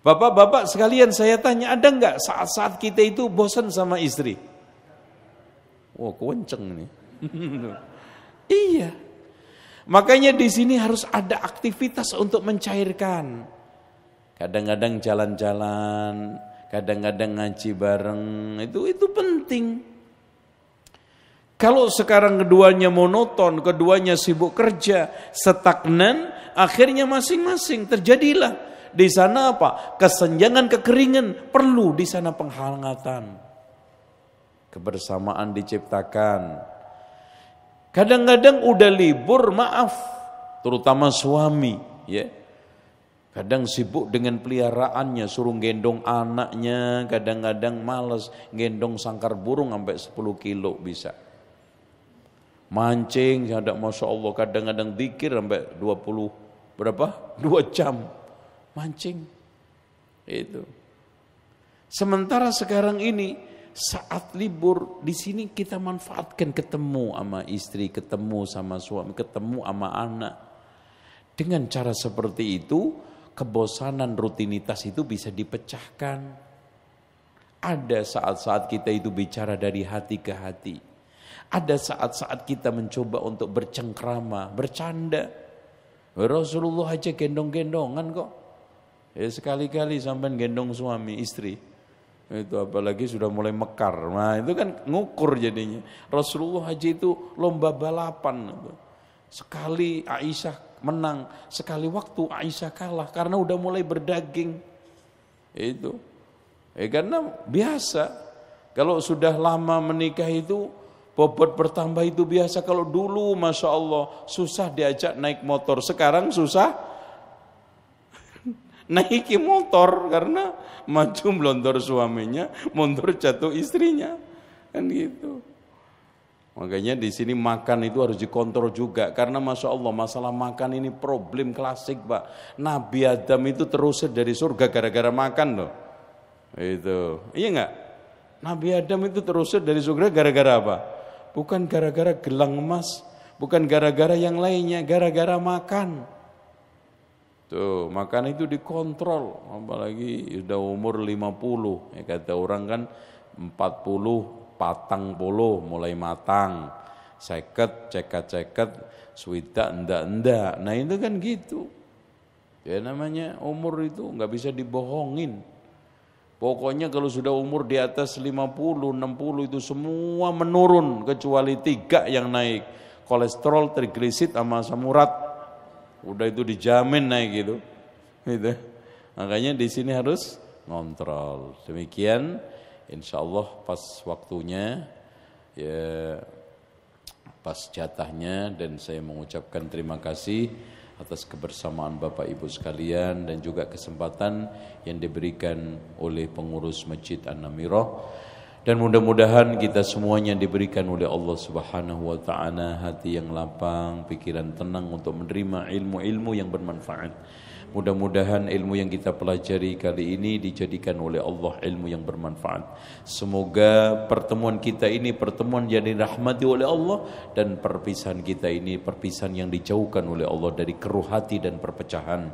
Bapak-bapak sekalian saya tanya, ada enggak saat-saat kita itu bosan sama istri? Wah, kenceng nih. Iya. Makanya di sini harus ada aktivitas untuk mencairkan. Kadang-kadang jalan-jalan, kadang-kadang ngaji bareng, itu penting. Kalau sekarang keduanya monoton, keduanya sibuk kerja, stagnan, akhirnya masing-masing terjadilah di sana apa? Kesenjangan, kekeringan, perlu di sana penghangatan. Kebersamaan diciptakan. Kadang-kadang udah libur, maaf, terutama suami, ya. Kadang sibuk dengan peliharaannya, suruh gendong anaknya, kadang-kadang malas gendong sangkar burung sampai 10 kilo bisa. Mancing, ada Masya Allah, kadang-kadang zikir sampai 2 jam mancing. Itu. Sementara sekarang ini saat libur di sini kita manfaatkan ketemu sama istri, ketemu sama suami, ketemu sama anak. Dengan cara seperti itu, kebosanan rutinitas itu bisa dipecahkan. Ada saat-saat kita itu bicara dari hati ke hati. Ada saat-saat kita mencoba untuk bercengkrama, bercanda. Rasulullah aja gendong-gendongan kok. Ya sekali-kali sampai gendong suami, istri. Itu apalagi sudah mulai mekar. Nah itu kan ngukur jadinya. Rasulullah haji itu lomba balapan. Sekali Aisyah menang, sekali waktu Aisyah kalah karena udah mulai berdaging. Itu. Karena biasa. Kalau sudah lama menikah itu bobot bertambah itu biasa. Kalau dulu Masya Allah susah diajak naik motor, sekarang susah naiki motor karena maju melontor suaminya, mundur jatuh istrinya, kan gitu. Makanya di sini makan itu harus dikontrol juga karena Masya Allah masalah makan ini problem klasik Pak. Nabi Adam itu terusir dari surga gara-gara makan loh. Itu, iya nggak? Nabi Adam itu terusir dari surga gara-gara apa? Bukan gara-gara gelang emas, bukan gara-gara yang lainnya, gara-gara makan. Tuh, makan itu dikontrol, apalagi sudah umur 50, kata orang kan 40, patang puluh mulai matang, 50, ceket, swidak, endak. Nah itu kan gitu. Ya namanya umur itu nggak bisa dibohongin. Pokoknya kalau sudah umur di atas 50, 60 itu semua menurun kecuali 3 yang naik. Kolesterol, trigliserid sama asam urat. Udah itu dijamin naik gitu. Makanya di sini harus ngontrol. Demikian insyaallah pas waktunya ya pas jatahnya, dan saya mengucapkan terima kasih atas kebersamaan Bapak Ibu sekalian dan juga kesempatan yang diberikan oleh pengurus Masjid An-Namirah. Dan mudah-mudahan kita semuanya diberikan oleh Allah Subhanahu wa taala hati yang lapang, pikiran tenang untuk menerima ilmu-ilmu yang bermanfaat. Mudah-mudahan ilmu yang kita pelajari kali ini dijadikan oleh Allah ilmu yang bermanfaat. Semoga pertemuan kita ini pertemuan yang dirahmati oleh Allah, dan perpisahan kita ini perpisahan yang dijauhkan oleh Allah dari keruh hati dan perpecahan.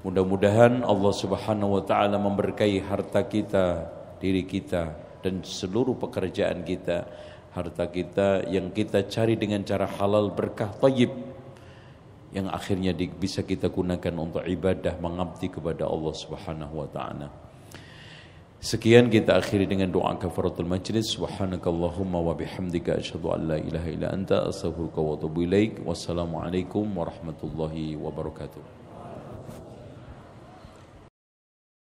Mudah-mudahan Allah Subhanahu wa taala memberkahi harta kita, diri kita, dan seluruh pekerjaan kita, harta kita yang kita cari dengan cara halal berkah thayyib, yang akhirnya bisa kita gunakan untuk ibadah mengabdi kepada Allah Subhanahu wa taala. Sekian kita akhiri dengan doa kafaratul majlis. Subhanakallahumma wa bihamdika asyhadu an la ilaha illa anta astaghfiruka wa atubu ilaik. Wassalamualaikum warahmatullahi wabarakatuh.